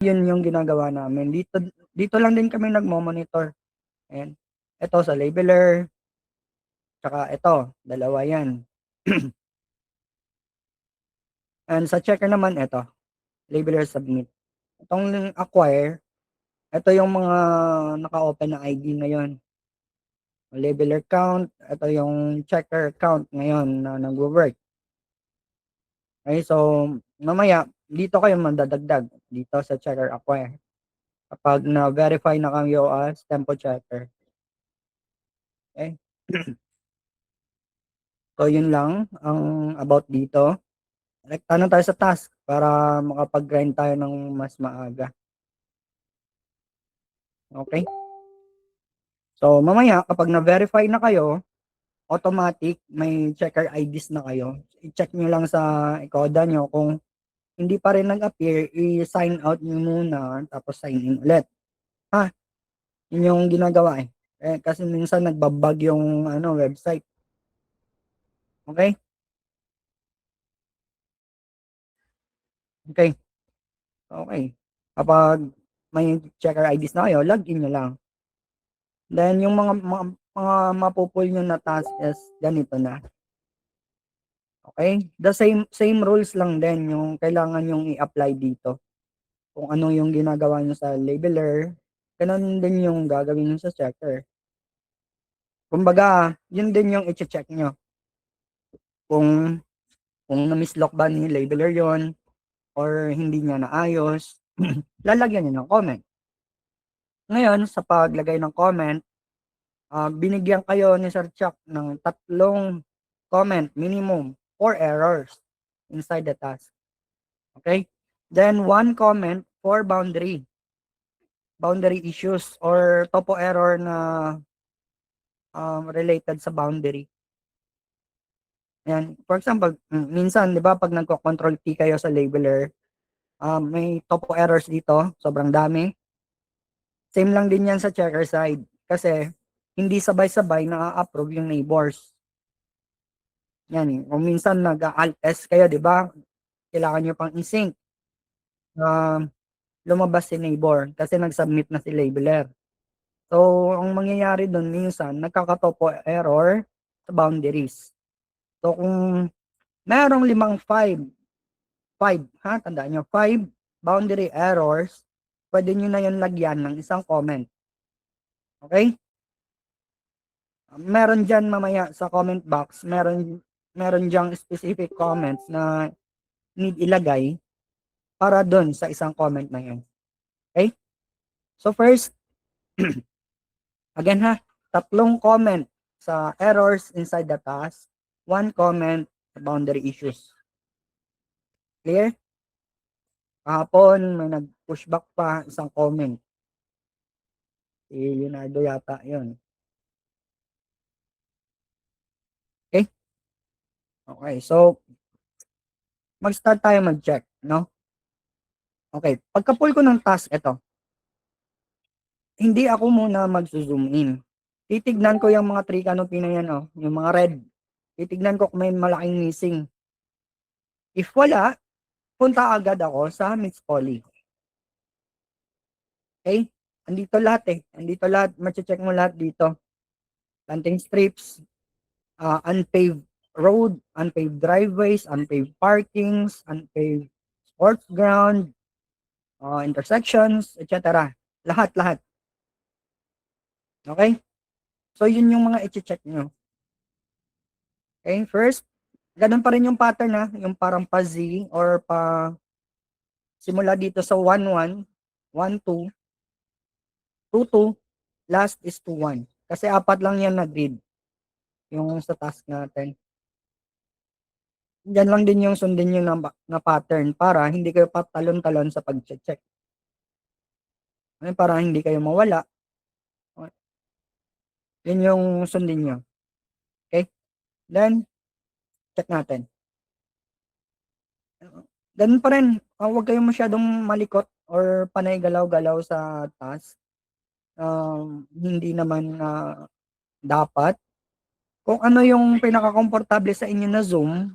Yun yung ginagawa namin. Dito lang din kami nagmo-monitor. Ayan. Ito sa labeler, tsaka ito, dalawa yan. And sa checker naman, ito, labeler submit. Itong acquire, ito yung mga naka-open na ID ngayon. Labeler count, ito yung checker count ngayon na nagwo-work. Okay, so mamaya, dito kayo mandadagdag dito sa checker acquire. Kapag na-verify na kayo as tempo checker. Okay. So, yun lang ang about dito. Rekta na tayo sa task para makapag-grind tayo ng mas maaga. Okay? So, mamaya, kapag na-verify na kayo, automatic, may checker IDs na kayo. I-check nyo lang sa Ecoda nyo kung hindi pa rin nag-appear, i-sign out nyo muna, tapos sign in ulit. Ha? Yun yung ginagawa eh. Kasi minsan nagbabag yung website. Okay? Okay. Okay. Kapag may checker IDs na kayo, login nyo lang. Then, yung mga mapupul nyo na task is ganito na. Okay? The same rules lang din yung kailangan yung i-apply dito. Kung ano yung ginagawa nyo sa labeler, ganun din yung gagawin nyo sa checker. Kumbaga, yun din yung i-check nyo. Kung na-mislock ba ni labeler yon or hindi niya naayos, lalagyan nyo ng comment. Ngayon, sa paglagay ng comment, binigyan kayo ni Sir Chuck ng 3 comment minimum for errors inside the task. Okay? Then 1 comment for boundary issues or topo error na related sa boundary. Yan. For example, minsan, di ba, pag nagko-control T kayo sa labeler, may topo errors dito, sobrang dami. Same lang din yan sa checker side. Kasi, hindi sabay-sabay na-approve yung neighbors. Yan. Kung minsan nag-alt-S kayo, di ba? Kailangan nyo pang i-sync. Lumabas si neighbor kasi nag-submit na si labeler. So, ang mangyayari doon minsan, nagkakatopo error sa boundaries. So, kung merong 5, ha, tandaan nyo, 5 boundary errors, pwede nyo na yun lagyan ng isang comment. Okay? Meron dyan mamaya sa comment box, meron dyan specific comments na need ilagay para doon sa isang comment na yun. Okay? So, first, again ha, 3 comment sa errors inside the task, 1 comment sa boundary issues. Clear? Kahapon may nag-pushback pa isang comment. Si Leonardo yata yun. Okay? Okay, so mag-start tayo mag-check, no? Okay, pagka-pull ko ng task, ito, hindi ako muna mag-zoom in. Titignan ko yung mga 3 canopy na yan, oh, yung mga red. Titignan ko kung may malaking missing. If wala, punta agad ako sa Miss Polly. Okay? Andito lahat eh. Andito lahat. Mache-check mo lahat dito. Planting strips, unpaved road, unpaved driveways, unpaved parkings, unpaved sports ground, intersections, etc. Lahat. Okay? So, yun yung mga i-check nyo. Okay? First, ganun pa rin yung pattern na, yung parang pa-Z or pa simula dito sa 1-1, 1-2, 2-2, last is 2-1. Kasi 4 lang yan na grid. Yung sa task natin. Yan lang din yung sundin nyo na pattern para hindi kayo patalon-talon sa pag-check. Para hindi kayo mawala. Yun yung sundin nyo. Okay? Then, check natin. Ganun pa rin. Huwag kayong masyadong malikot or panay galaw-galaw sa task. Hindi naman dapat. Kung ano yung pinaka-komportable sa inyo na Zoom,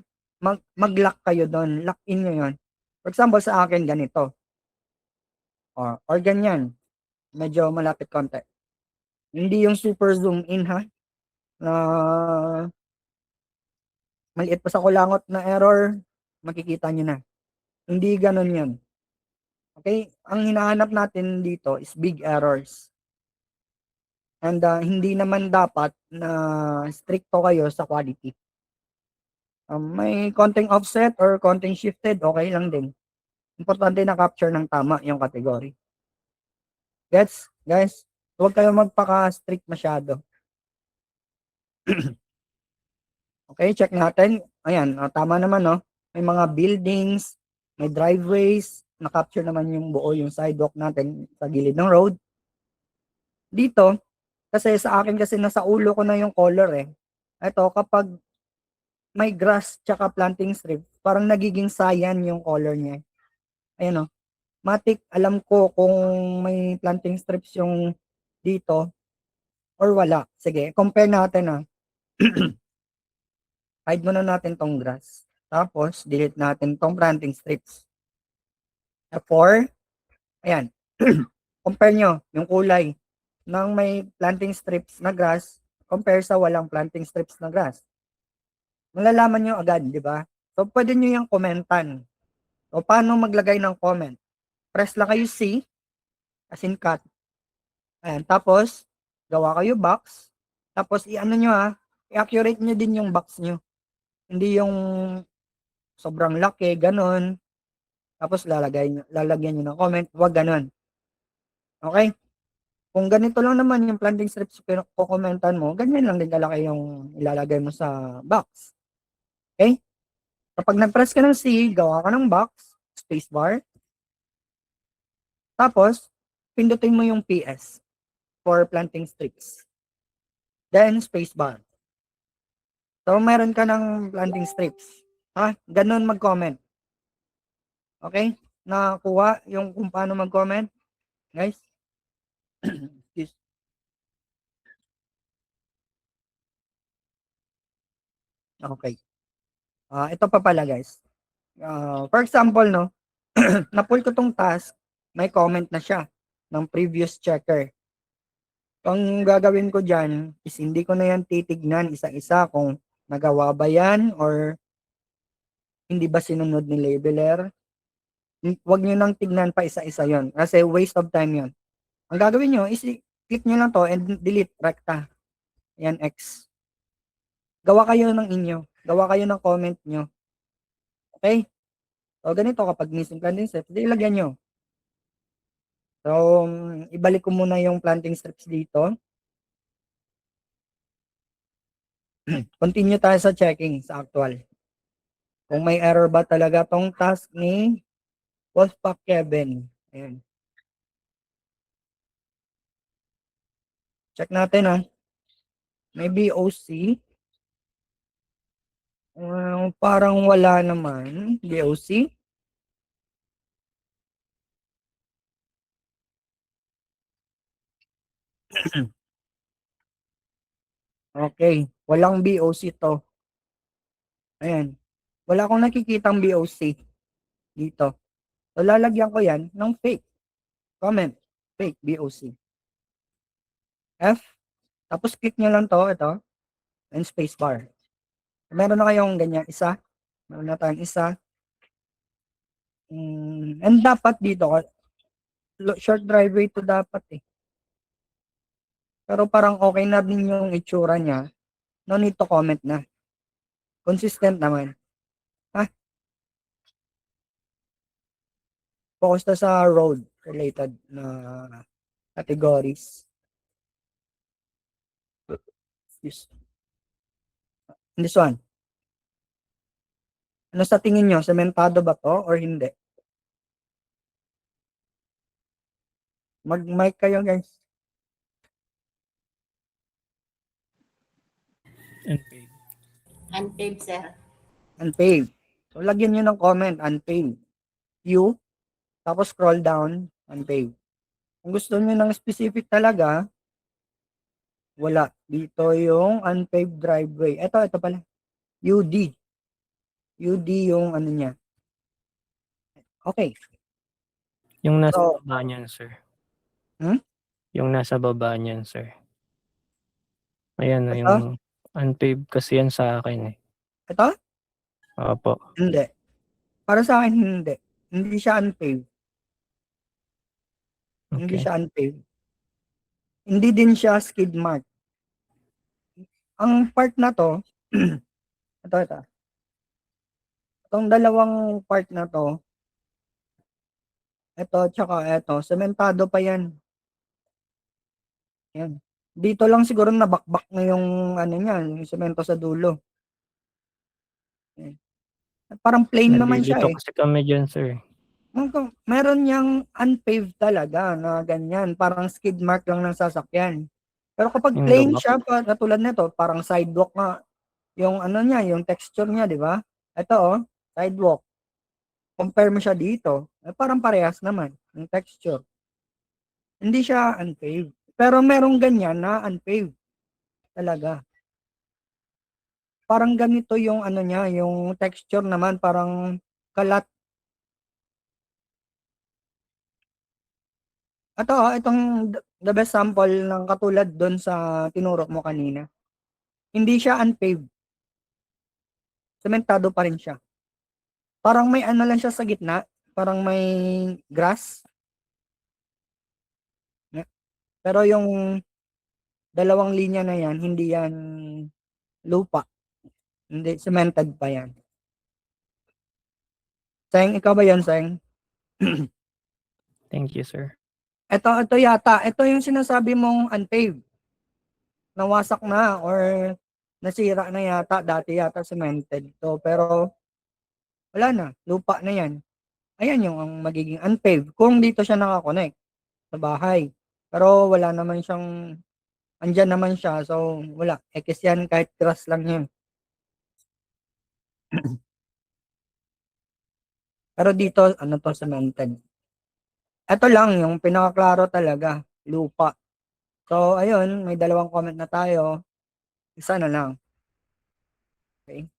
mag-lock kayo doon. Lock in nyo yun. For example, sa akin, ganito. Or ganyan. Medyo malapit konti. Hindi yung super zoom in ha, na maliit pa sa kulangot na error, makikita nyo na. Hindi ganun yun. Okay? Ang hinahanap natin dito is big errors. And hindi naman dapat na stricto kayo sa quality. May konting offset or konting shifted, okay lang din. Importante na capture ng tama yung category. Gets? Guys, huwag kayo magpaka-strict masyado. Okay, check natin. Ayan, tama naman, no? May mga buildings, may driveways, na-capture naman yung buo yung sidewalk natin sa gilid ng road. Dito, kasi sa akin kasi nasa ulo ko na yung color eh. Ito, kapag may grass tsaka planting strip, parang nagiging cyan yung color niya. Ayan, no? Matik, alam ko kung may planting strips yung dito or wala. Sige, compare natin ah. Hide muna natin tong grass. Tapos, delete natin tong planting strips. F4, ayan. Compare nyo yung kulay ng may planting strips na grass compare sa walang planting strips na grass. Malalaman nyo agad, di ba? So, pwede nyo yung komentan. So, paano maglagay ng comment? Press lang kayo C, as in cut. Ayan, tapos, gawa kayo box. Tapos, i-ano nyo ha, i-accurate nyo din yung box nyo. Hindi yung sobrang laki, ganun. Tapos, lalagyan nyo ng comment. Huwag ganun. Okay? Kung ganito lang naman yung planting strips kukomentan mo, ganyan lang din kalaki yung ilalagay mo sa box. Okay? Kapag nag-press ka ng C, gawa ka ng box, spacebar. Tapos, pindutin mo yung PS for planting strips. Then, spacebar. So, meron ka ng planting strips. Ha? Ganun mag-comment. Okay? Nakakuha yung kung paano mag-comment? Guys? Okay. Ito pa pala guys. For example, no, na-pull ko tong task, may comment na siya ng previous checker. Ang gagawin ko dyan is hindi ko na yan titignan isa-isa kung nagawa ba yan or hindi ba sinunod ni labeler. Huwag nyo nang tignan pa isa-isa yon kasi waste of time yon. Ang gagawin nyo is click nyo lang to and delete recta. Yan X. Gawa kayo ng inyo. Gawa kayo ng comment nyo. Okay? So, ganito kapag missing planting strips, ilagyan nyo. So, ibalik ko muna yung planting strips dito. Continue tayo sa checking sa actual. Kung may error ba talaga tong task ni Wolfpack Kevin. Ayan. Check natin ha. May BOC. Parang wala naman. BOC. Okay. Walang BOC to. Ayan. Wala akong nakikitang BOC dito. So, lalagyan ko yan ng fake. Comment. Fake BOC. F. Tapos click nyo lang to. Ito. And spacebar. Meron na kayong ganyan. Isa. Meron na tayong isa. And dapat dito, short driveway to dapat eh. Pero parang okay na din yung itsura niya. No need to comment na. Consistent naman. Ha? Focus na sa road related na categories. This one. Ano sa tingin nyo? Sementado ba to or hindi? Mag-mic kayo guys. Unpaid. Unpaid, sir. Unpaid. So, lagyan nyo ng comment, unpaid. You, tapos scroll down, unpaid. Kung gusto nyo ng specific talaga, wala. Dito yung unpaved driveway. Ito pala. UD. UD yung ano niya. Okay. Yung nasa So baba niyan, sir. Hmm? Yung nasa baba niyan, sir. Ayan, Ito? yung unpaved kasi yan sa akin, eh. Ito? Opo. Hindi. Para sa'kin hindi. Hindi siya unpaved. Hindi Okay. siya unpaved. Hindi din siya skid mark. Ang part na 'to, ito. Itong dalawang part na 'to, ito tsaka ito, sementado pa 'yan. Yan. Dito lang siguro nabakbak na yung ano niya, yung semento sa dulo. Yan. Parang plain naman siya, Nalilito eh. kasi kami diyan, sir. Meron niyang unpaved talaga na ganyan, parang skid mark lang ng sasakyan. Pero kapag Yung plain lubak. siya, katulad nito, parang sidewalk nga, yung ano niya, yung texture niya, di ba? Ito, oh, sidewalk. Compare mo siya dito, parang parehas naman, yung texture. Hindi siya unpaved. Pero merong ganyan na unpaved talaga. Parang ganito yung ano niya, yung texture naman, parang kalat. Itong the best sample ng katulad doon sa tinuro mo kanina. Hindi siya unpaved. Sementado pa rin siya. Parang may ano lang siya sa gitna. Parang may grass. Pero yung dalawang linya na yan, hindi yan lupa. Hindi, cemented pa yan. Seng, ikaw ba yan, Seng? Thank you, sir. Ito yata. Ito yung sinasabi mong unpaved. Nawasak na or nasira na yata. Dati yata cemented to. Pero wala na. Lupa na yan. Ayan yung ang magiging unpaved. Kung dito siya nakakonect sa bahay. Pero wala naman siyang, andyan naman siya. So wala. X yan kahit grass lang yun. Pero dito, ano to, cemented. Ito lang yung pinakaklaro talaga. Lupa. So ayun, may dalawang comment na tayo. Isa na lang. Okay.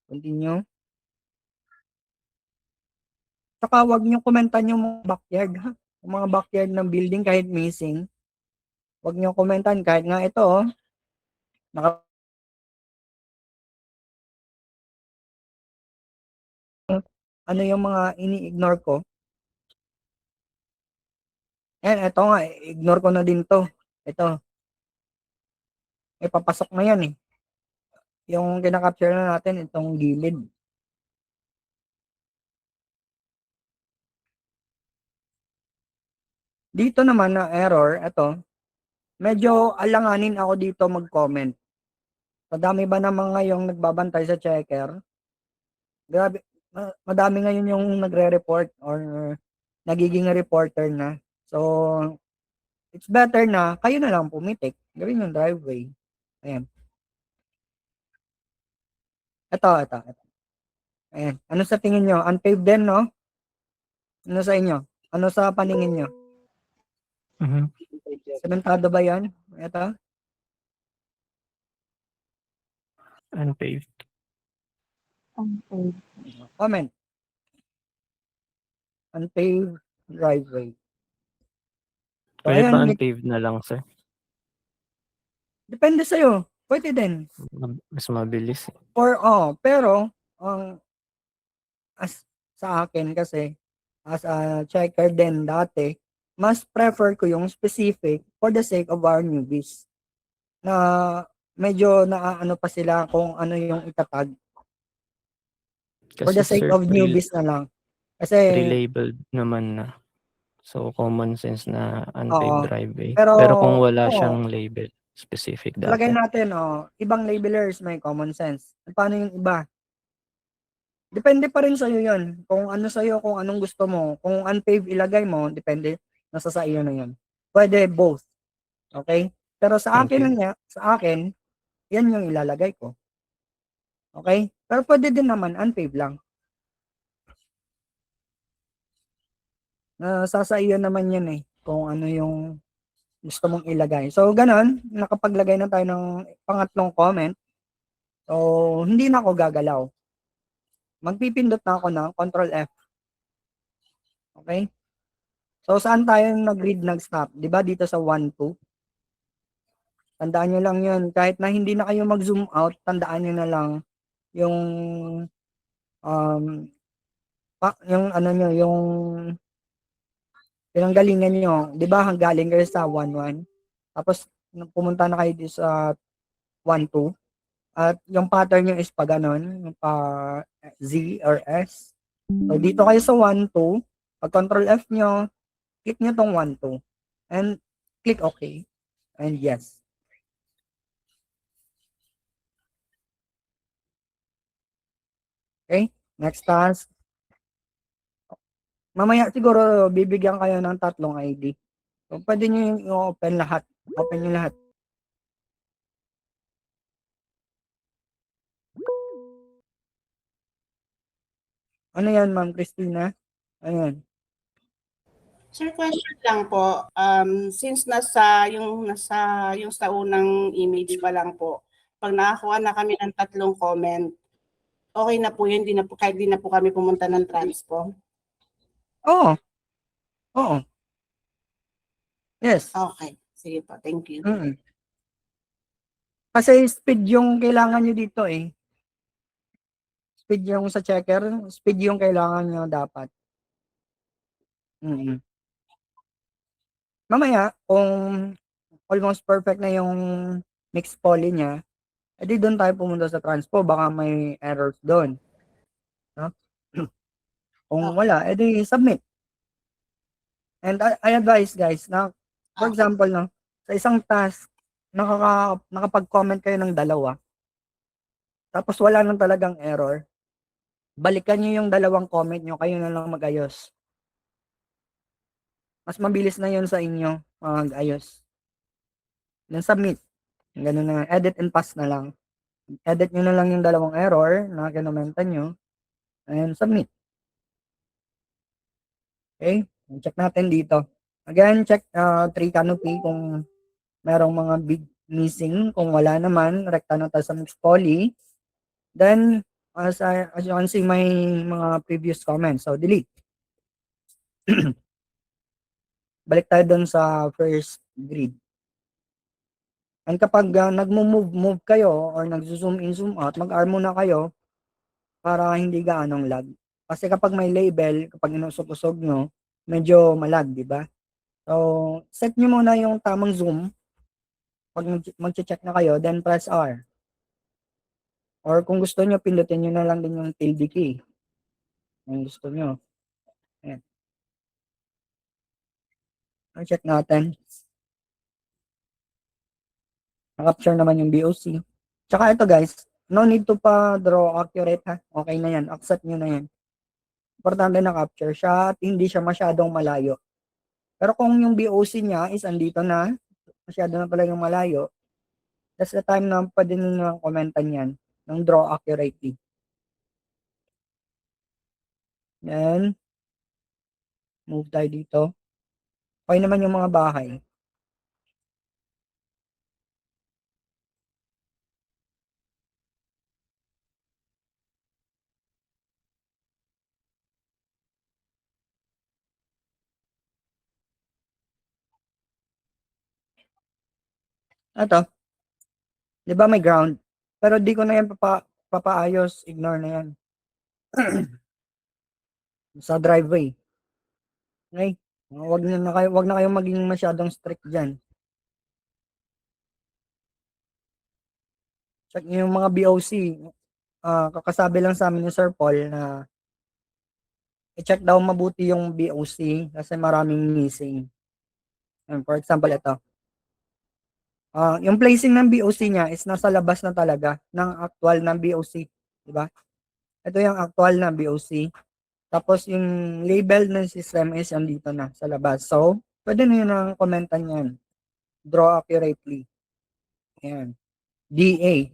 Continue. Saka wag niyo komentan yung mga backyard, ha? Yung mga backyard ng building kahit missing. Wag niyo komentan kahit nga ito, oh. Ano yung mga ini-ignore ko. Ito nga, ignore ko na din to. Ito. May papasok na yan, eh. Yung kinakapture na natin, itong gilid. Dito naman na error, ito. Medyo alanganin ako dito mag-comment. Madami ba naman ngayong nagbabantay sa checker? Grabe, madami ngayon yung nagre-report or nagiging reporter na. So, it's better na kayo na lang pumitik. Gawin yung driveway. Ayan. Ito. Ayan. Ano sa tingin nyo? Unpaved din, no? Ano sa inyo? Ano sa paningin nyo? Mhm. Sementado ba yan? Ito? Unpaved. Comment. Unpaved driveway. So, Pwede ba ayan. unpaved na lang, sir? Depende sa'yo. Pwede din. Mas mabilis, eh. Pero, as sa akin kasi, as a checker din dati, mas prefer ko yung specific for the sake of our newbies. Na medyo naaano pa sila kung ano yung itatag. For Kasi, the sake sir, of newbies na lang. Kasi, pre-labeled naman na. So, common sense na unpaved oo. driveway. Pero, Pero kung wala oo, siyang label specific talagay dati. natin, ibang labelers may common sense. Paano yung iba? Depende pa rin sa'yo yun. Kung ano sa'yo, kung anong gusto mo. Kung unpaved ilagay mo, depende. Nasa sa iyo na yun. Pwede both. Okay? Pero sa Thank you. akin, yan yung ilalagay ko. Okay? Pero pwede din naman unpaved lang. Nasa sa iyo naman yan eh. Kung ano yung gusto mong ilagay. So, ganun. Nakapaglagay na tayo ng pangatlong comment. So, hindi na ako gagalaw. Magpipindot na ako ng Control F Okay? So, saan tayo nag-read nag-stop? Di ba dito sa 1, 2? Tandaan nyo lang yun. Kahit na hindi na kayo mag-zoom out, tandaan nyo na lang yung um, yung ano nyo, yung pinanggalingan nyo. Di ba galing kayo sa 1, 1? Tapos, pumunta na kayo dito sa 1, 2. At yung pattern nyo is pa ganon, yung pa Z or S. So, dito kayo sa 1, 2. Pag control F nyo, click nyo tong 1, 2. And click OK. And yes. Okay? Next task. Mamaya siguro bibigyan kayo ng 3 ID. So, pwede nyo yung open lahat. Open nyo lahat. Ano yan, Ma'am Christina? Ayan. Sir, question lang po. Since nasa yung sa unang image pa lang po, pag nakakuha na kami ng 3 comment, okay na po yun, kahit di na po kami pumunta ng transpo. Oo. Oo. Yes. Okay. Sige po, thank you. Kasi speed yung kailangan nyo dito eh. Speed yung sa checker, speed yung kailangan nyo dapat. Mamaya, kung almost perfect na yung mixed poly niya, edi doon tayo pumunta sa transpo, baka may errors doon. No? Kung wala, edi submit. And I advise guys na, for example, no, sa isang task, nakapag-comment kayo ng 2, tapos wala nang talagang error, balikan nyo yung 2 comment nyo, kayo na lang mag-ayos. Mas mabilis na yun sa inyo mag-ayos. Then submit. Ganun na, edit and pass na lang. Edit nyo na lang yung 2 error na kinomenta nyo, and submit. Okay? Check natin dito. Again, check 3 canopy kung merong mga big missing. Kung wala naman, rekta na tayo sa mixed poly. Then, as you can see, may mga previous comments. So, delete. Balik tayo dun sa first grid. And kapag nag-move kayo or nag-zoom in, zoom out, mag-arm muna kayo para hindi gaanong lag. Kasi kapag may label, kapag inusog-usog nyo, medyo malag, di ba? So, set nyo muna yung tamang zoom. Pag mag-check na kayo, then press R. Or kung gusto nyo, pindutin nyo na lang din yung tilde key. Kung gusto nyo. Ayan. Check natin. Na-capture naman yung BOC. Tsaka ito guys, no need to pa draw accurate ha. Okay na yan. Accept nyo na yan. Importante na capture siya at hindi siya masyadong malayo. Pero kung yung BOC niya is andito na, masyado na pala yung malayo, that's the time na pwede nyo na komentan yan ng draw accurately. Yan. Move tayo dito. Okay naman yung mga bahay. Ito. Di ba may ground? Pero di ko na yan papaayos. Ignore na yan. Sa driveway. Okay? Wag na kayo maging masyadong strict diyan. Check niyo yung mga BOC. Kakasabi lang sa amin ni Sir Paul na i-check daw mabuti yung BOC kasi maraming missing. And for example, ito. Yung placing ng BOC niya is nasa labas na talaga ng actual ng BOC. Diba? Ito yung actual na BOC. Tapos yung label ng system is andito na sa labas. So, pwede nyo nang komentan yan. Draw accurately. Ayan. DA.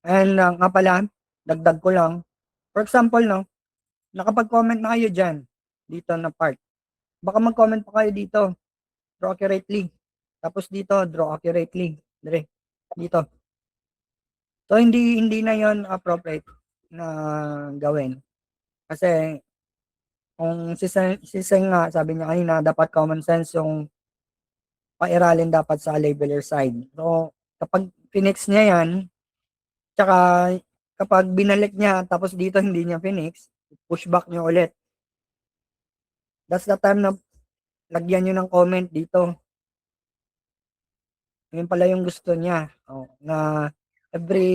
And nga pala, dagdag ko lang. For example, no, nakapag-comment na kayo dyan, dito na part. Baka mag-comment pa kayo dito, draw accurately. Tapos dito, draw accurately. Dire, dito. So, hindi na yon appropriate. na gawin. Kasi kung si Seng nga, sabi niya kanina, dapat common sense yung pairalin dapat sa labeler side. So, kapag finix niya yan, tsaka kapag binalik niya, tapos dito hindi niya finix, pushback niyo ulit. That's the time na lagyan niyo ng comment dito. Yun pala yung gusto niya. Na every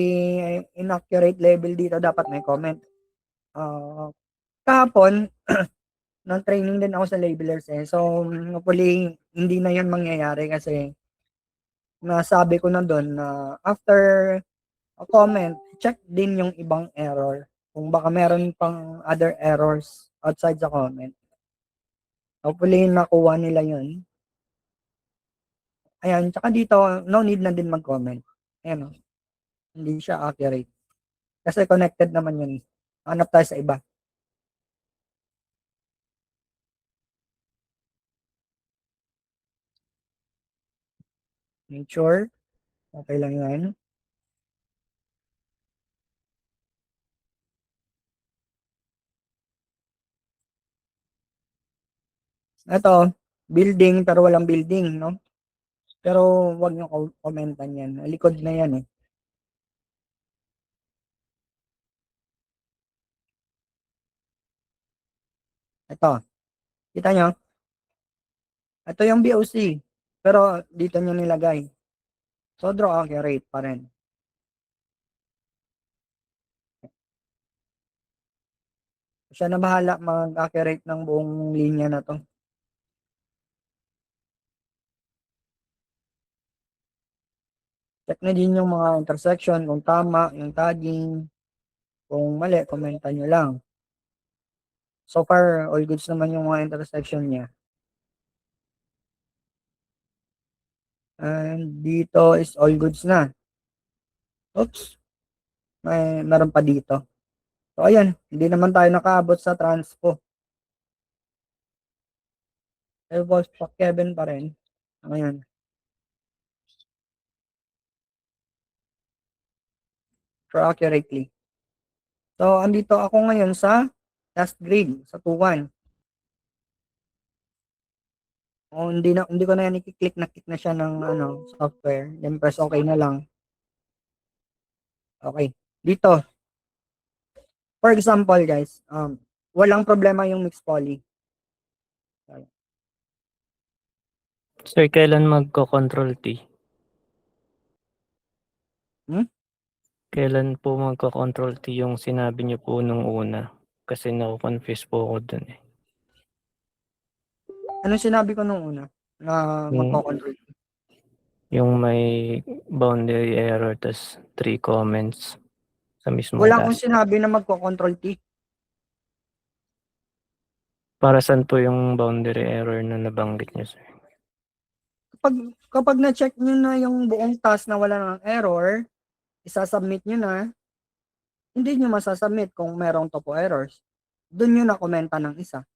inaccurate label dito dapat may comment. Kahapon, nag-training din ako sa labelers eh. So, hopefully, hindi na yun mangyayari kasi nasabi ko na doon na after a comment, check din yung ibang error. Kung baka meron pang other errors outside sa comment. Hopefully, nakuha nila yun. Ayan, tsaka dito, no need na din mag-comment. Ayan, hindi siya accurate. Kasi connected naman yun. Hanap tayo sa iba. Make sure. Okay lang yan. Ito, building pero walang building, no? Pero wag niyo komentan yan. Likod na yan eh. Ito. Kita nyo? Ito yung BOC. Pero dito nyo nilagay. So, draw accurate pa rin. Siya na bahala mag-accurate ng buong linya na to. Check na din yung mga intersection, kung tama, yung tagging. Kung mali, komentan nyo lang. So far, all goods naman yung mga intersection niya. And dito is all goods na. Oops. Meron pa dito. So, ayan. Hindi naman tayo nakaabot sa transpo. Tapos, pa Kevin pa rin. Ayan. For accurately. So, andito ako ngayon sa last grade, sa 2-1. Hindi ko na yan i-click na siya ng software. Then press okay na lang. Okay. Dito. For example, guys, walang problema yung mixed poly. Sir, kailan magko-control T? Kailan po magko-control T yung sinabi niyo po nung una? Kasi na-confuse po ako dun eh. Anong sinabi ko nung una? Na magko-control? Yung may boundary error tas 3 comments sa mismo Wala akong task. sinabi na magko-control T. Para saan po yung boundary error na nabanggit niyo, sir? Kapag na-check nyo na yung buong task na wala ng error, isasubmit nyo na, hindi nyo masasubmit kung merong topo errors. Doon nyo na komenta ng isa.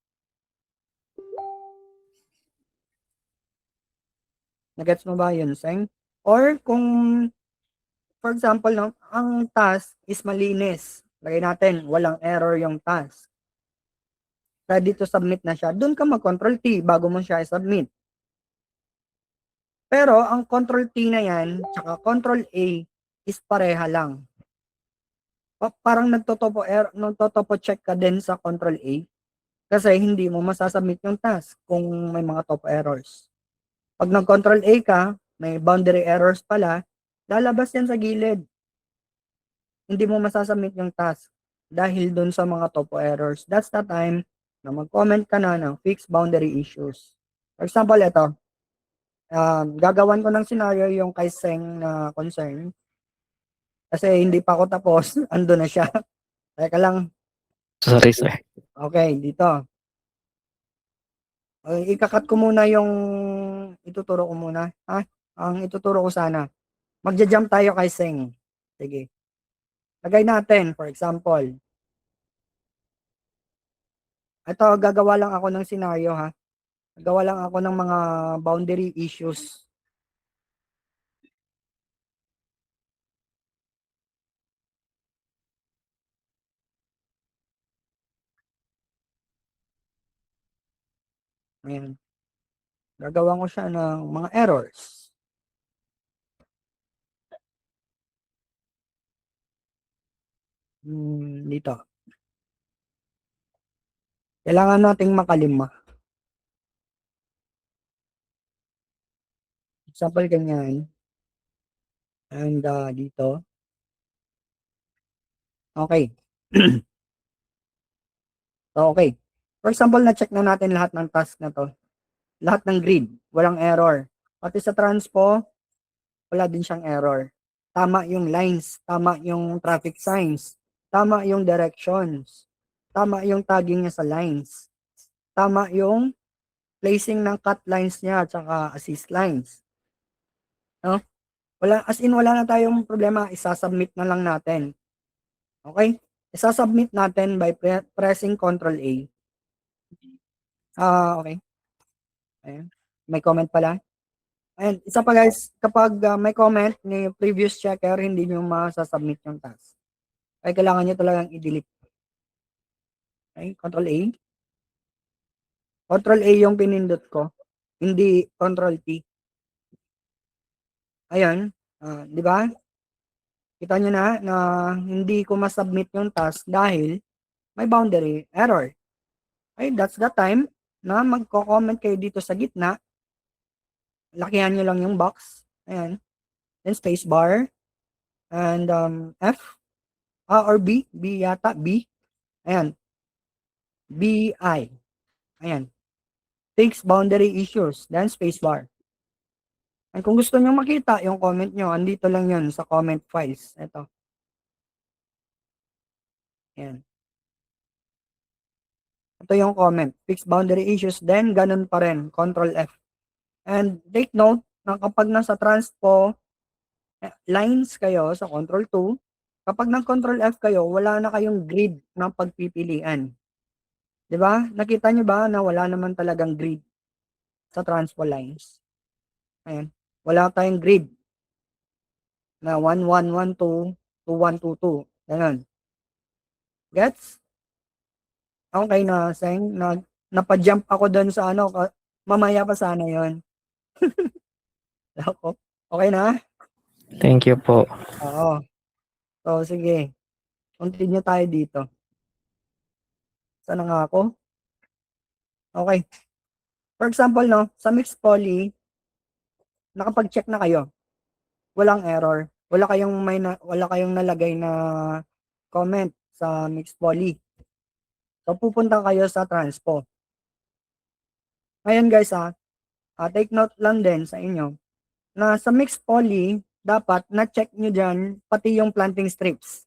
Nagets mo ba yun, Seng? Or kung, for example, no, ang task is malinis. Lagay natin, walang error yung task. Ready to submit na siya. Doon ka mag-control T bago mo siya i-submit. Pero ang control T na yan, tsaka control A is pareha lang. Parang nagtotopo check ka din sa control A kasi hindi mo masasubmit yung task kung may mga topo errors. Pag nag-control A ka, may boundary errors pala, lalabas yan sa gilid. Hindi mo masasubmit yung task dahil dun sa mga topo errors. That's the time na mag-comment ka na ng fixed boundary issues. For example, ito. Gagawan ko ng scenario yung kay Seng na concern. Kasi hindi pa ako tapos, ando na siya. Teka lang. Sorry, sir. Okay, dito. Ikakat ko muna yung ituturo ko muna. Ang ituturo ko sana. Magja-jump tayo kay Seng. Sige. Lagay natin, for example. Ito, gagawa lang ako ng scenario ha. Gagawa lang ako ng mga boundary issues. Ayan. Gagawan ko siya ng mga errors. Dito. Kailangan nating makalima. Example, ganyan. And dito. Okay. So, okay. For example, na-check na natin lahat ng task na to. Lahat ng grid. Walang error. Pati sa transpo, wala din siyang error. Tama yung lines. Tama yung traffic signs. Tama yung directions. Tama yung tagging niya sa lines. Tama yung placing ng cut lines niya at saka assist lines. No? As in, wala na tayong problema. Isasubmit na lang natin. Okay? Isasubmit natin by pressing Ctrl A. Okay. Ayan. May comment pala. And isa pa guys, kapag may comment ni previous checker, hindi nyo masasubmit yung task. Ay kailangan nyo talagang i-delete. Okay, Ctrl A. Ctrl A yung pinindot ko, hindi Ctrl T. Ayan, di ba? Kita nyo na hindi ko masubmit yung task dahil may boundary error. Okay, that's the time na magko-comment kayo dito sa gitna. Lakihan nyo lang yung box. Ayan. Then space bar. And F. Or B. B yata. B. Ayan. BI. Ayan. Fix boundary issues. Then space bar. And kung gusto nyo makita yung comment nyo, andito lang yun sa comment files. Ito. Ayan. Ito yung comment. Fix boundary issues. Then, ganun pa rin. Control F. And take note na kapag nasa transpo lines kayo sa Control 2, kapag nag-Control F kayo, wala na kayong grid ng pagpipilian. 'Di ba? Nakita nyo ba na wala naman talagang grid sa transpo lines? Ayan. Wala tayong grid na 1, 1, 1, 2, 2, 1, 2, 2. Ganun. Gets? Okay na, Seng. Napa-jump ako doon sa ano, mamaya pa sana yon. Okay na? Thank you po. Oo. So, sige. Continue tayo dito. Saan na nga ako? Okay. For example, no, sa mixed poly, nakapag-check na kayo. Walang error. Wala kayong nalagay na comment sa mixed poly. So, pupunta kayo sa transpo. Ngayon guys, take note lang din sa inyo na sa mixed poly, dapat na-check nyo dyan pati yung planting strips.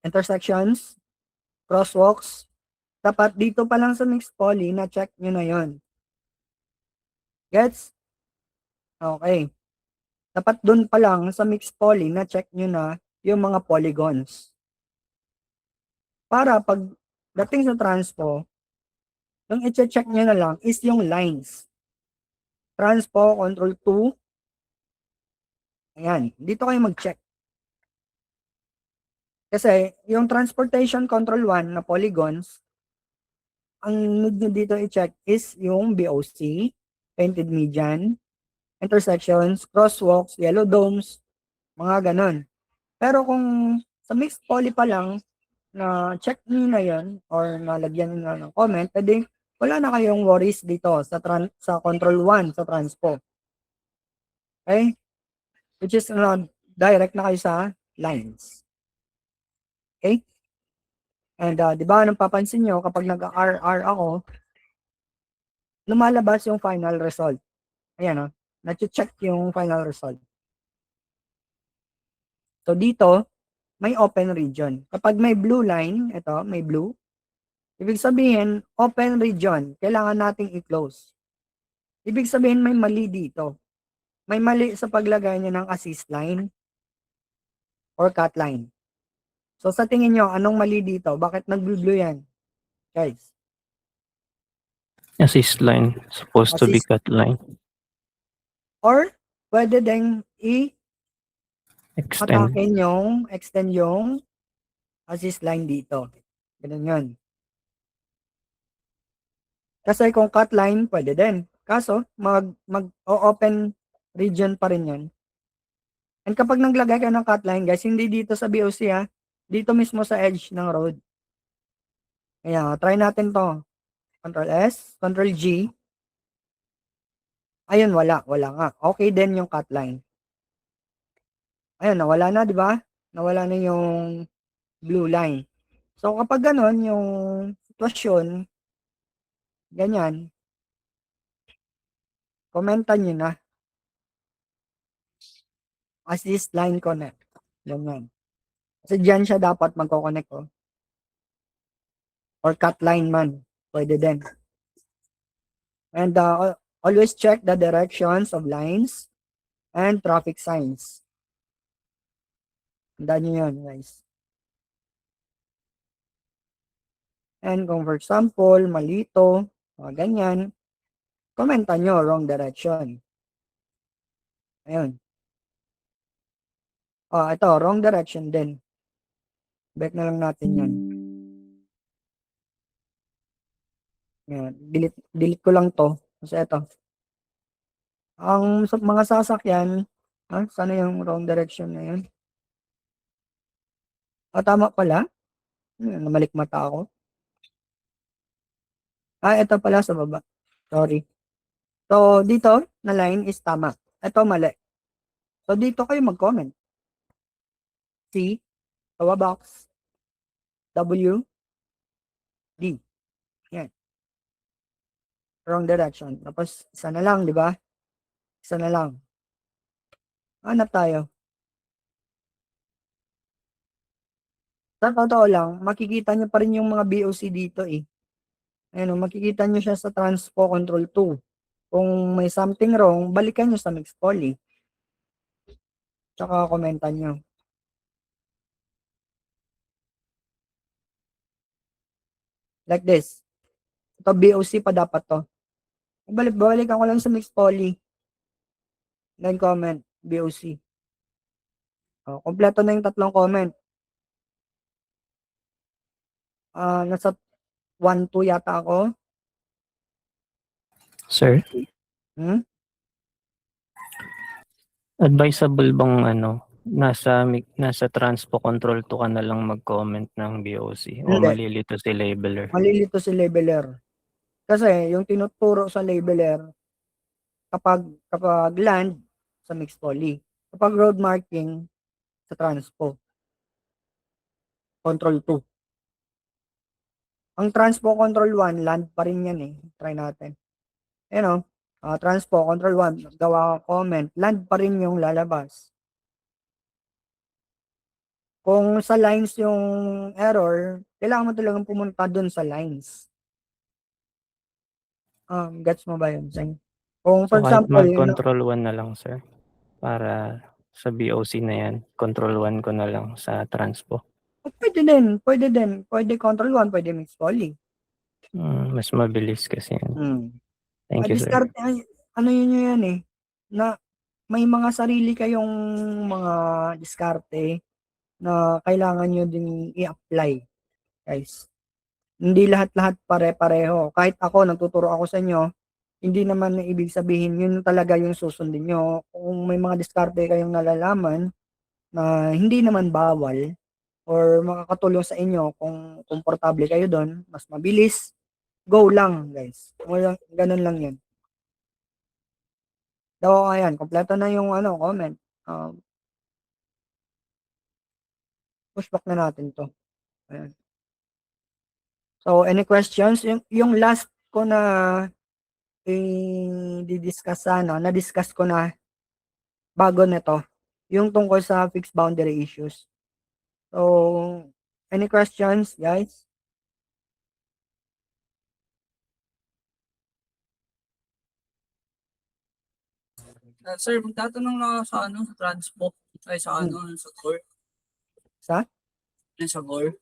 Intersections, crosswalks. Dapat dito pa lang sa mixed poly, na-check nyo na yon. Gets? Okay. Dapat dun pa lang sa mixed poly, na-check nyo na yung mga polygons. Para pag dating sa transpo, yung i-check nyo na lang is yung lines. Transpo, Control 2. Ayan. Dito kayo mag-check. Kasi yung transportation control 1 na polygons, ang need nyo dito i-check is yung BOC, painted median, intersections, crosswalks, yellow domes, mga ganon. Pero kung sa mixed poly pa lang, na check nyo na yun, or nalagyan nyo na ng comment, pwede wala na kayong worries dito sa control 1 sa transpo. Okay? Which is direct na kayo sa lines. Okay? And di ba nang papansin nyo, kapag nag-RR ako, lumalabas yung final result. Ayan, na-check yung final result. So dito, may open region. Kapag may blue line, ito, may blue, ibig sabihin, open region, kailangan nating i-close. Ibig sabihin, may mali dito. May mali sa paglagay niya ng assist line or cut line. So sa tingin nyo, anong mali dito? Bakit nag-blue yan? Guys. Assist line. Supposed to be Assist. cut line. Or, pwede ding Extend. extend yung assist line dito. Ganun yun. Kasi kung cut line, pwede din. Kaso, mag-open region pa rin yun. And kapag naglagay ka ng cut line, guys, hindi dito sa BOC ha, dito mismo sa edge ng road. Ayan, try natin to. Control S, Control G. Ayun, wala nga. Okay din yung cut line. Ayun, nawala na, di ba? Nawala na yung blue line. So, kapag ganon, yung sitwasyon, ganyan, komentan nyo na. As this line connect. Ganyan. Kasi dyan siya dapat magkoconnect, oh. Or cut line man. Pwede din. And always check the directions of lines and traffic signs. Tandaan nyo yun, guys. And kung for example, malito, ganyan, komenta nyo, wrong direction. Ayun. Ito, wrong direction din. Back na lang natin yan. Yan. Delete ko lang to. Kasi ito. Ang mga sasakyan, sana yung wrong direction na yun. Tama pala. Namalikmata ako. Ito pala sa baba. Sorry. So, dito na line is tama. Ito mali. So, dito kayo mag-comment. C, tawa box, W, D. Yan. Wrong direction. Tapos, isa na lang, di ba? Isa na lang. Hanap tayo. Sa totoo lang, makikita nyo pa rin yung mga BOC dito eh. Ayun, makikita nyo siya sa Transpo Control 2. Kung may something wrong, balikan nyo sa mixed poly. Tsaka komentan nyo. Like this. Ito BOC pa dapat to. Balikan ko lang sa mixed poly. Then comment, BOC. Kompleto na yung tatlong comment. Nasa 1-2 yata ako. Sir, advisable bang nasa Transpo Control 2 ka na lang mag-comment ng BOC o Hindi. malilito si labeler? Malilito si labeler. Kasi yung tinuturo sa labeler, kapag land sa mixed poly. Kapag road marking sa Transpo. Control 2. Ang Transpo Control 1, land pa rin yan eh. Try natin. Transpo Control 1, gawa comment, land pa rin yung lalabas. Kung sa lines yung error, kailangan mo talagang pumunta dun sa lines. Gets mo ba yun, Zeng? Kung for So kahit example, mag-control 1 na lang, sir, para sa BOC na yan, control 1 ko na lang sa Transpo. Pwede din. Pwede control 1, pwede mixed poly. Mas mabilis kasi yan. Thank you, sir. Ano yun yan eh, na may mga sarili kayong mga diskarte na kailangan nyo din i-apply, guys. Hindi lahat-lahat pare-pareho. Kahit ako, nagtuturo ako sa inyo, hindi naman na ibig sabihin yun talaga yung susundin nyo. Kung may mga diskarte kayong nalalaman na hindi naman bawal or makakatulong sa inyo kung komportable kayo doon, mas mabilis, go lang, guys. Ganun lang yun. So, ayan, kompleto na yung comment. Pushback na natin to. Ayan. So, any questions? Yung last ko na di-discuss na-discuss ko na bago nito, yung tungkol sa fixed boundary issues. So, any questions, guys? Sir, magtatanong lang ako sa sa Transpo, ay sa sa GOR. Sa? Sa GOR.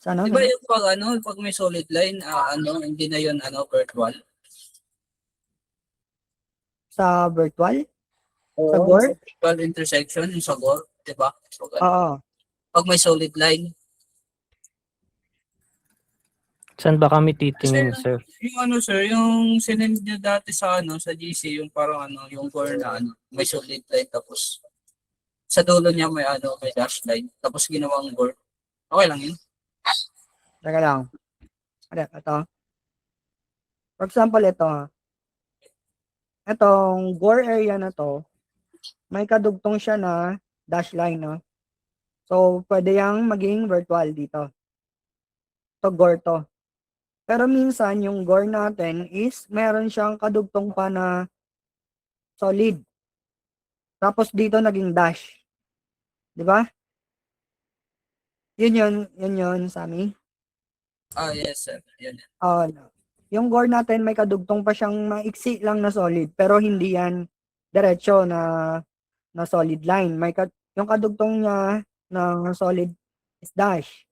Sa Di ba yung pag may solid line, hindi na yun virtual? Sa virtual? Sa GOR? virtual intersection, yung sa GOR, di ba? So, Oo. pag may solid line. Saan ba kami Kasi titingin, sir? yung ano sir, yung sinend niyo dati sa ano, sa GC, yung parang ano, yung core na ano, may solid line tapos sa dulo niya may ano, may dash line, tapos ginawang gore. Okay lang yun. Teka lang. Ano, ito. For example, ito ha. Itong gore area na to, may kadugtong siya na dash line, no? So, pwede yang maging virtual dito. To gore to. Pero minsan, yung gore natin is meron siyang kadugtong pa na solid. Tapos dito naging dash. Di ba? Yun yun, Sammy. Ah, yes sir. Yun. No. Yung gore natin may kadugtong pa siyang maiksi lang na solid, pero hindi yan diretso na solid line. Yung kadugtong niya ng solid is dash.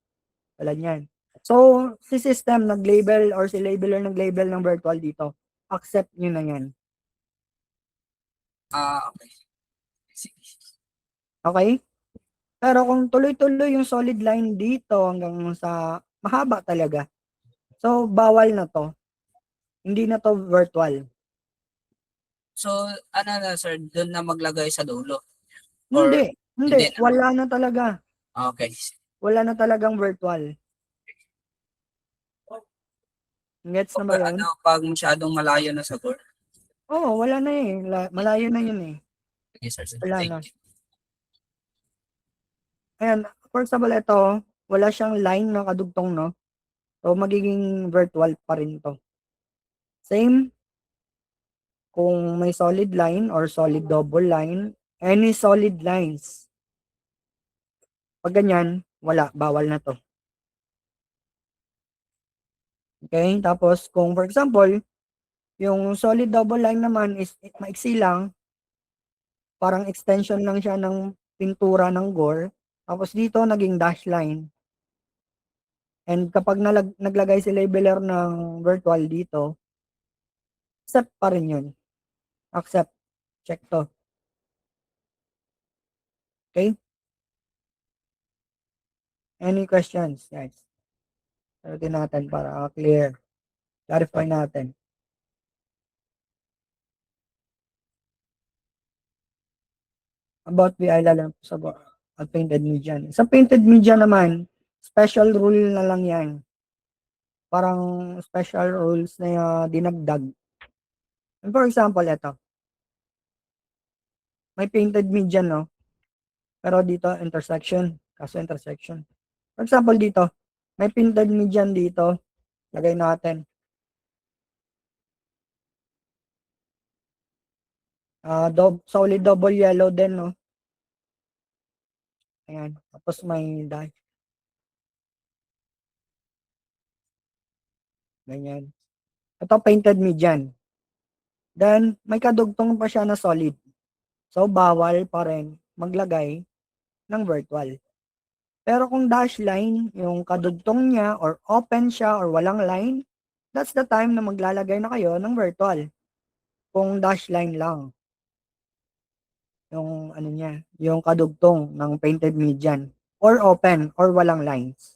Wala niyan. So, si system nag-label or si labeler nag-label ng virtual dito. Accept nyo na yan. Ah, okay. Sige. Okay? Pero kung tuloy-tuloy yung solid line dito hanggang sa mahaba talaga. So, bawal na to. Hindi na to virtual. So, ano na sir, doon na maglagay sa dulo? Or, Hindi. hindi Hindi. na? Wala na talaga. Okay. Wala na talagang virtual. Gets na ba Pag, yun? ano, pag masyadong malayo na sa gore? Oo, wala na eh. Malayo na yun eh. Sige sir, sir. Wala Thank na. you. Ayan. For example, ito, wala siyang line na kadugtong, no? So, magiging virtual pa rin to. Same kung may solid line or solid double line, any solid lines. Pag ganyan, wala, bawal na to. Okay? Tapos, kung for example, yung solid double line naman is maiksi lang, parang extension lang siya ng pintura ng gore. Tapos dito, naging dash line. And kapag naglagay si labeler ng virtual dito, accept pa rin yun. Accept. Check to. Okay? Any questions, guys? Sagutin natin para clear. Clarify natin. About VI lang sa painted media. Sa painted media naman, special rule na lang yan. Parang special rules na dinagdag. And for example, ito. May painted media, no? Pero dito, intersection. Kaso intersection. For example, dito. May painted median dito. Lagay natin. Solid double yellow din, no? Ayan. Tapos may dash. Ganyan. Ito, painted median. Then, may kadugtong pa siya na solid. So, bawal pa rin maglagay ng virtual. Pero kung dash line, yung kadugtong niya or open siya or walang line, that's the time na maglalagay na kayo ng virtual. Kung dash line lang. Yung ano niya, yung kadugtong ng painted median or open or walang lines.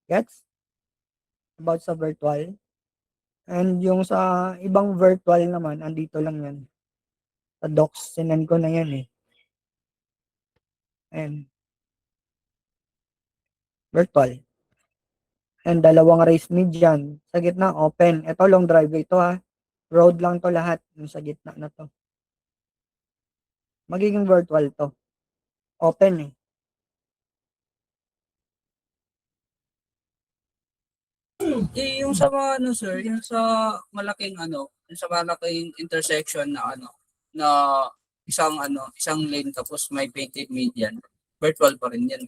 Gets? About sa virtual. And yung sa ibang virtual naman, andito lang yan. Sa docs, sinend ko na yan eh. And virtual. And dalawang raised median. Sa gitna, open. Ito long driveway to ha. Road lang to lahat. Yung sa gitna na to. Magiging virtual to. Open eh. Yung sa mga ano sir, yung sa malaking ano, yung sa malaking intersection na ano, na isang lane tapos may painted median, virtual pa rin yan.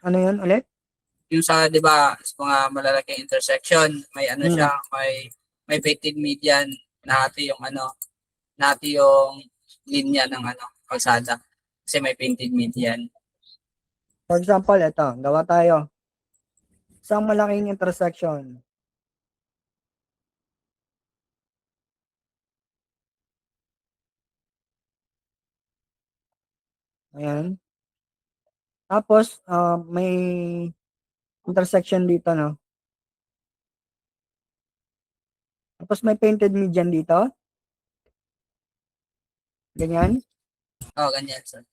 Ano yun ulit? Yung sa 'di ba, sa mga malalaking intersection, may ano Hmm. siya, may painted median na hati yung ano, nati yung linya ng ano, kalsada. Kasi may painted median. For example, ito. Gawa tayo. Isang malaking intersection. Ayan. Tapos, may intersection dito, no? Tapos may painted median dito. Ganyan. Ganyan, sir.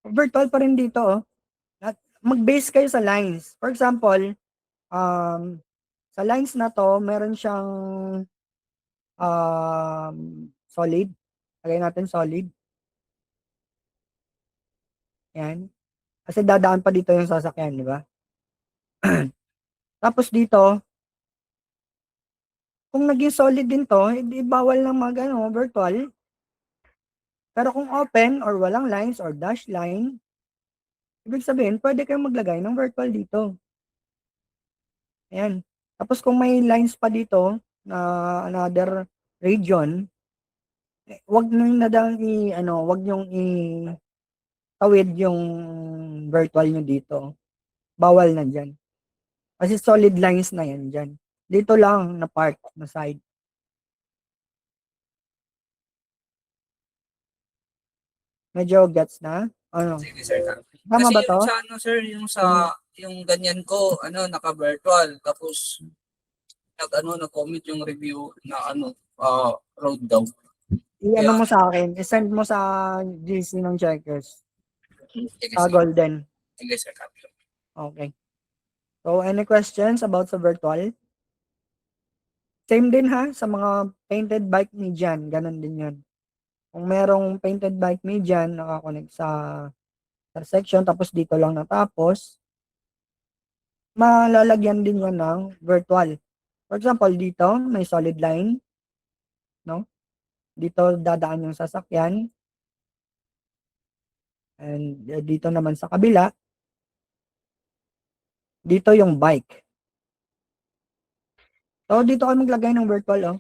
Virtual pa rin dito, oh. At mag-base kayo sa lines. For example, sa lines na to, meron siyang solid. Lagay natin solid. Yan. Kasi dadaan pa dito yung sasakyan, di ba? Tapos dito, kung naging solid din to, hindi bawal na virtual. Pero kung open or walang lines or dash line, ibig sabihin, pwede kayong maglagay ng virtual dito. Ayan. Tapos kung may lines pa dito na another region, wag nyo na daw wag nyong tawid yung virtual nyo dito. Bawal na dyan. Kasi solid lines na yan dyan. Dito lang na part, na side. Medyo gets na? Ano? Sige, sir. Tama Kasi ba yung to? sa ano, sir, yung ganyan ko, naka-virtual. Tapos, nag-comment yung review na road daw. I-ano mo sa akin, i-send mo sa GC ng checkers. Sige, Sa sir. Golden. Sige, sir. Okay. So, any questions about sa virtual? Same din ha, sa mga painted bike median, ganun din yun. Kung merong painted bike median, nakakonect sa intersection, tapos dito lang natapos, malalagyan din yun ng virtual. For example, dito, may solid line, no? Dito dadaan yung sasakyan, and dito naman sa kabila, dito yung bike. So, dito ka maglagay ng virtual, oh.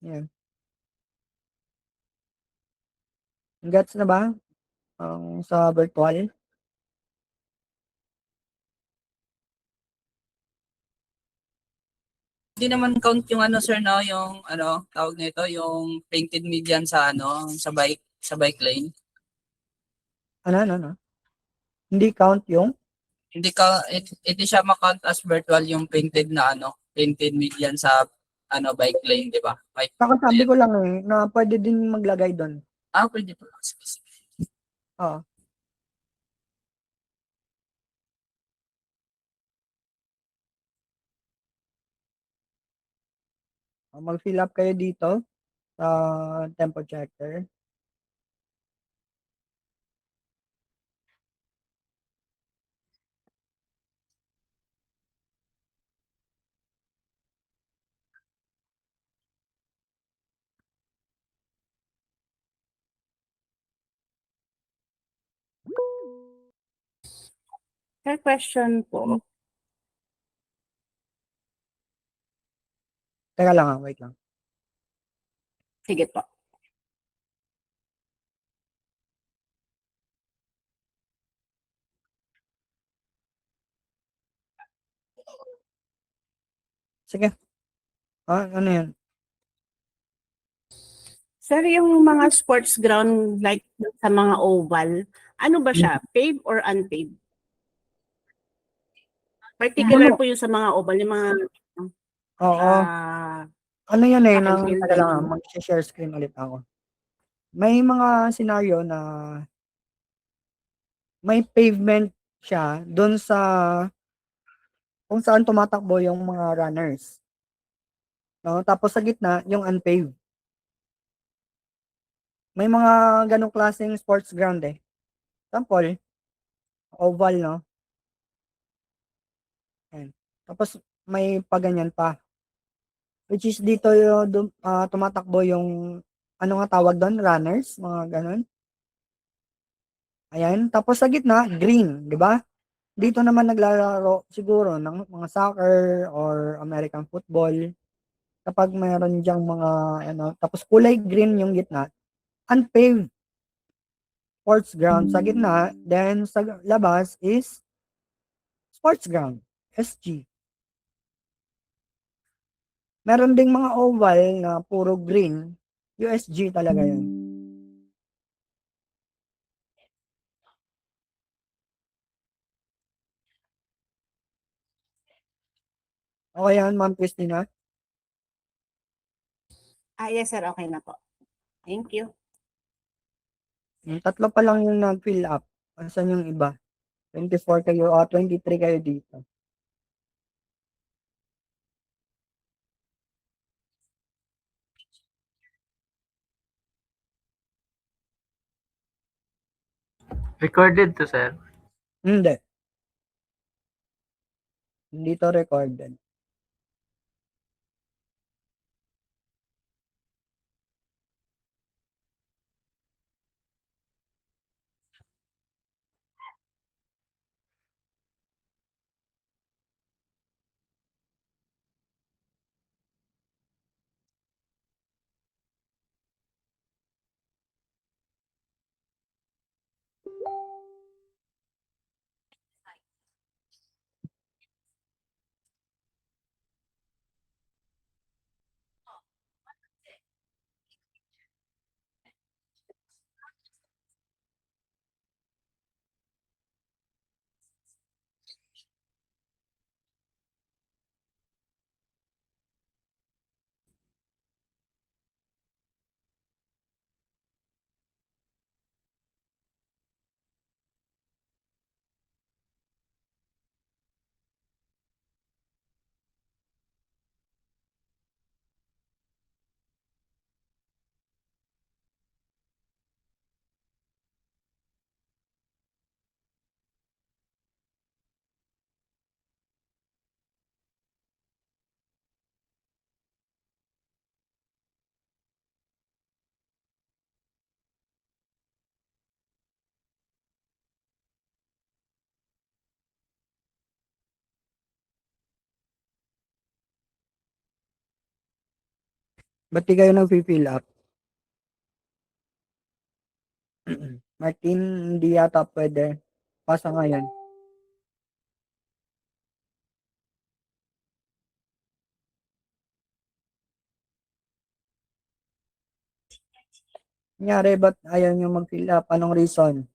Yan. Gets na ba? Sa virtual? Hindi naman count yung sir, no, yung tawag nito, yung painted median sa sa bike lane. Ano? Hindi count yung? Hindi siya ma-count as virtual yung painted median sa bike lane, di ba? Sabi ko lang na pwede din maglagay doon. Pwede po. Sige, sige. Oo. Mag-fill up kayo dito sa tempo checker. Sir, question po. Teka lang wait lang. Sige po. Sige. Ano yan? Sir, yung mga sports ground like sa mga oval, ano ba siya? Paved or unpaved? Particular po yung sa mga oval, yung mga Oo. Ano yan field, teka lang ganun. mag-share screen ulit ako. May mga scenario na may pavement siya doon sa kung saan tumatakbo yung mga runners. No? Tapos sa gitna, yung unpaved. May mga ganong klaseng sports ground eh. Example, oval, no? Ayan. Tapos may paganyan pa. Which is dito tumatakbo yung ano nga tawag doon? Runners, mga ganon. Ayan. Tapos sa gitna, green, di ba? Dito naman naglalaro siguro ng mga soccer or American football. Kapag mayroon diyang mga tapos kulay green yung gitna, unpaved sports ground sa gitna, then sa labas is sports ground, SG. Meron ding mga oval na puro green, USG talaga yun. Okay yan, Ma'am Christina? Yes sir, okay na po. Thank you. Tatlo pa lang yung nag-fill up. Asan yung iba? 24 kayo, 23 kayo dito. Recorded to, sir. Hindi. Hindi to recorded. Ba't di kayo nag-fill up? Martin, hindi yata pwede. Pasa ngayon. Nangyari, ba't ayaw nyo mag-fill up? Anong reason?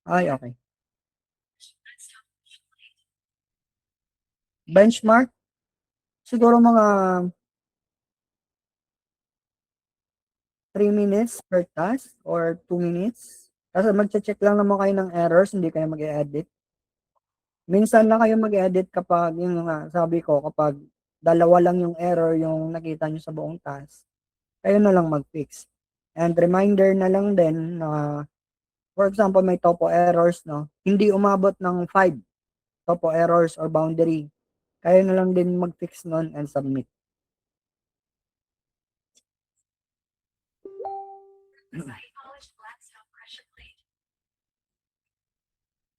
Ay, okay. Benchmark? Siguro mga 3 minutes per task or 2 minutes. Kasi mag-check lang naman kayo ng errors, hindi kayo mag-edit. Minsan lang kayo mag-edit kapag, yung nga, sabi ko, kapag dalawa lang yung error yung nakita nyo sa buong task, kayo na lang mag-fix. And reminder na lang din na, for example, may topo errors, no? Hindi umabot ng 5 topo errors or boundary. Kayo na lang din mag-fix nun and submit.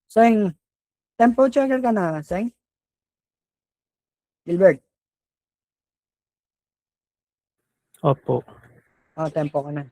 Seng, tempo checker ka na, Seng? Gilbert, Opo. tempo ka na.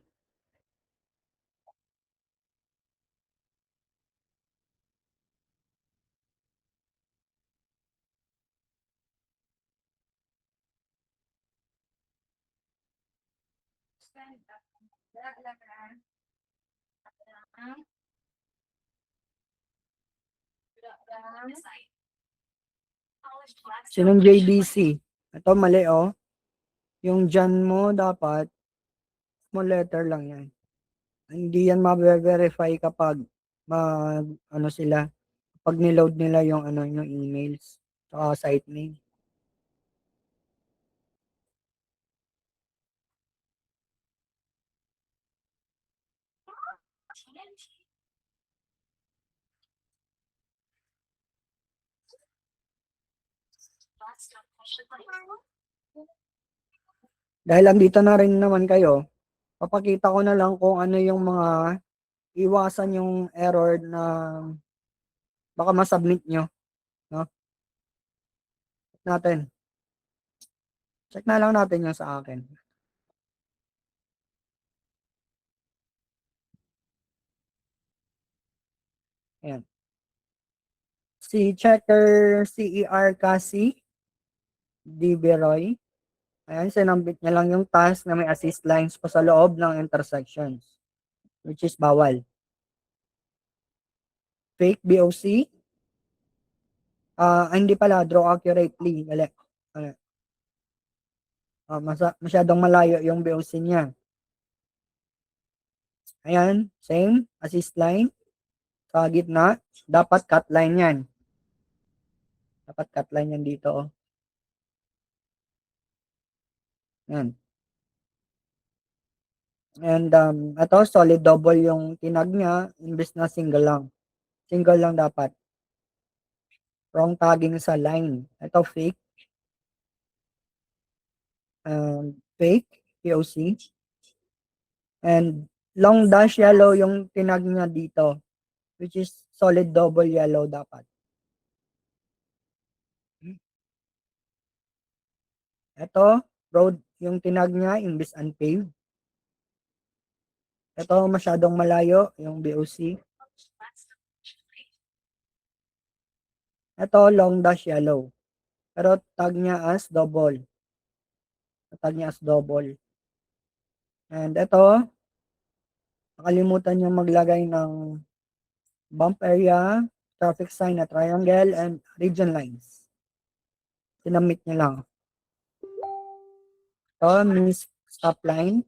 Sinong JBC? Ito mali, oh. Yung dyan mo dapat, small letter lang yan. Hindi yan ma-verify kapag ano sila, pag niload nila yung yung emails sa site name. Dahil andito na rin naman kayo, papakita ko na lang kung ano yung mga iwasan yung error na baka masubmit nyo. No? Natin. Check na lang natin yung sa akin. Ayan. Si checker CER Kasi Diveroy. Ayan, sinambit niya lang yung task na may assist lines pa sa loob ng intersections, which is bawal. fake BOC. Hindi pala, draw accurately. Mali. Mali. Masyadong malayo yung BOC niya. Ayan, same. Assist line. Sa gitna. Dapat cut line yan. Dapat cut line yan dito. Oh. Yan. And ito, solid double yung tinag niya. Imbes na single lang. Single lang dapat. Wrong tagging sa line. Ito, fake. Fake. POC. And long dash yellow yung tinag niya dito. Which is solid double yellow dapat. Ito, road yung tinag niya, imbis unpaved. Ito, masyadong malayo, yung BOC. Ito, long dash yellow. Pero tag niya as double. Tag niya as double. And ito, nakalimutan niya maglagay ng bump area, traffic sign na triangle, and region lines. Sinamit niya lang. Ito, miss stop line.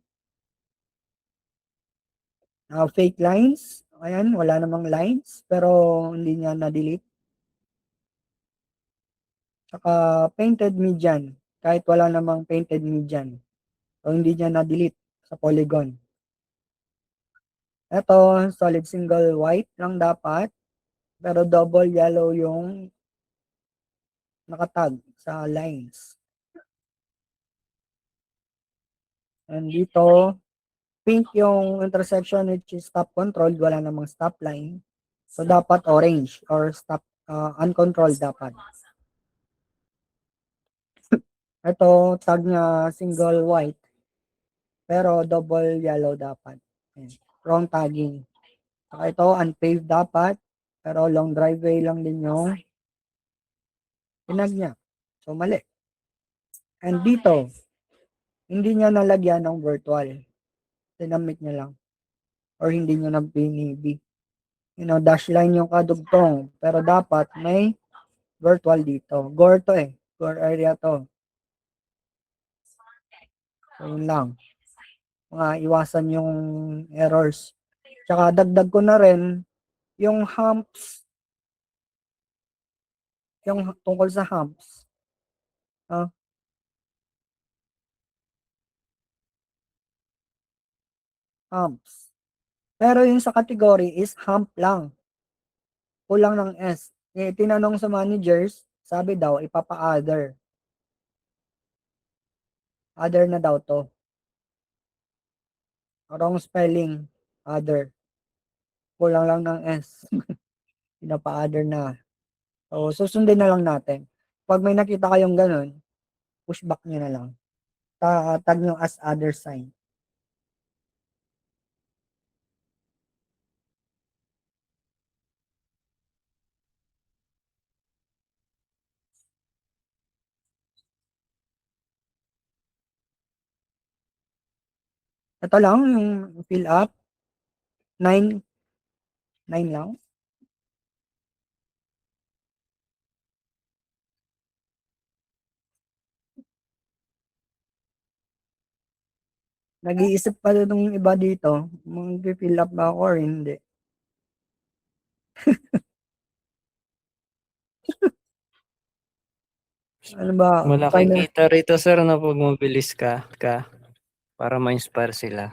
Fake lines. Ayan, wala namang lines. Pero hindi niya na-delete. Saka painted median. Kahit wala namang painted median. So, hindi niya na-delete sa polygon. Ito, solid single white lang dapat. Pero double yellow yung nakatag sa lines. And dito, pink yung intersection which is stop controlled. Wala namang stop line. So, dapat orange or stop uncontrolled dapat. Ito, tag niya single white. Pero double yellow dapat. Ayan. Wrong tagging. Saka ito, unpaved dapat. Pero long driveway lang din yung tinag niya. So, mali. And dito, hindi niya nalagyan ng virtual. Sinamit niya lang. Or hindi niya na pinib. Dash line yung kadugtong. Pero dapat may virtual dito. Gore to eh. Gore area to. So, yun lang. Iwasan yung errors. Tsaka dagdag ko na rin yung humps. Yung tungkol sa humps. Humps. Pero yung sa category is hump lang. Kulang ng S. Tinanong sa managers, sabi daw, ipapa-other. Other na daw to. Wrong spelling. Other. Kulang lang ng S. Pinapa-other na. So, susundin na lang natin. Pag may nakita kayong ganun, pushback nyo na lang. Tag nyo as other sign. Ito lang, yung fill up. 9 lang. Nag-iisip pa nung iba dito, mag-fill up ba ako or hindi. Ano ba? Malaking Final, kita rito, sir, na pag mabilis ka para ma-inspire sila.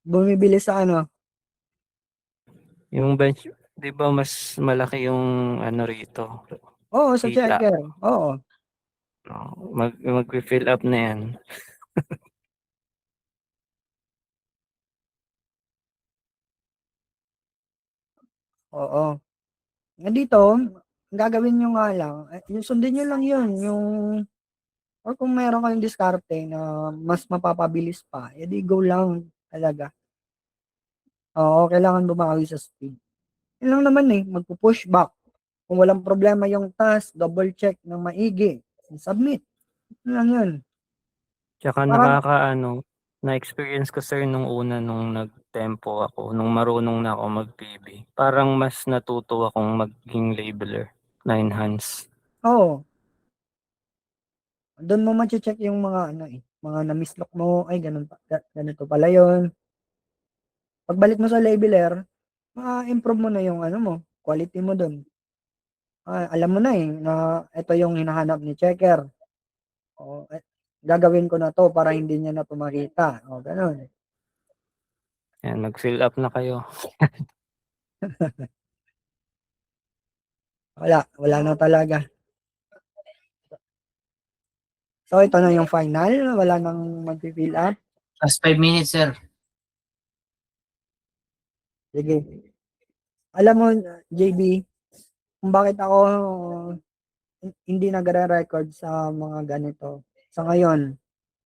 bumibili sa ano? Yung bench, di ba mas malaki yung ano rito? Oo, sa Kita. checker. Oo. Mag-fill up na yan. Oo. Dito, ang gagawin nyo nga lang, yung sundin nyo lang yun, yung, or kung meron kayong diskarte na mas mapapabilis pa, edi go lang talaga. Oo, kailangan bumawi sa speed. Yun lang naman magpo-push back. Kung walang problema yung task, double check ng maigi, submit. Yun lang yun. Tsaka Parang- na-experience ko, sir, nung una nung nagtempo ako, nung marunong na ako mag-PB, parang mas natuto akong maging labeler na enhance. Oo. Doon mo mache-check yung mga ano eh, mga na-mislock mo, ay ganun pa, ganito pala yun. Pagbalik mo sa labeler, ma-improve mo na yung ano mo, quality mo doon. Alam mo na eh, na ito yung hinahanap ni checker. O, gagawin ko na to para hindi niya na to makita. O, ganun. Yan, mag-fill up na kayo. Wala na talaga. So, ito na yung final. Wala nang mag-fill up. Last 5 minutes, sir. Sige. Alam mo, JB, kung bakit ako hindi nagre-record sa mga ganito. Sa ngayon,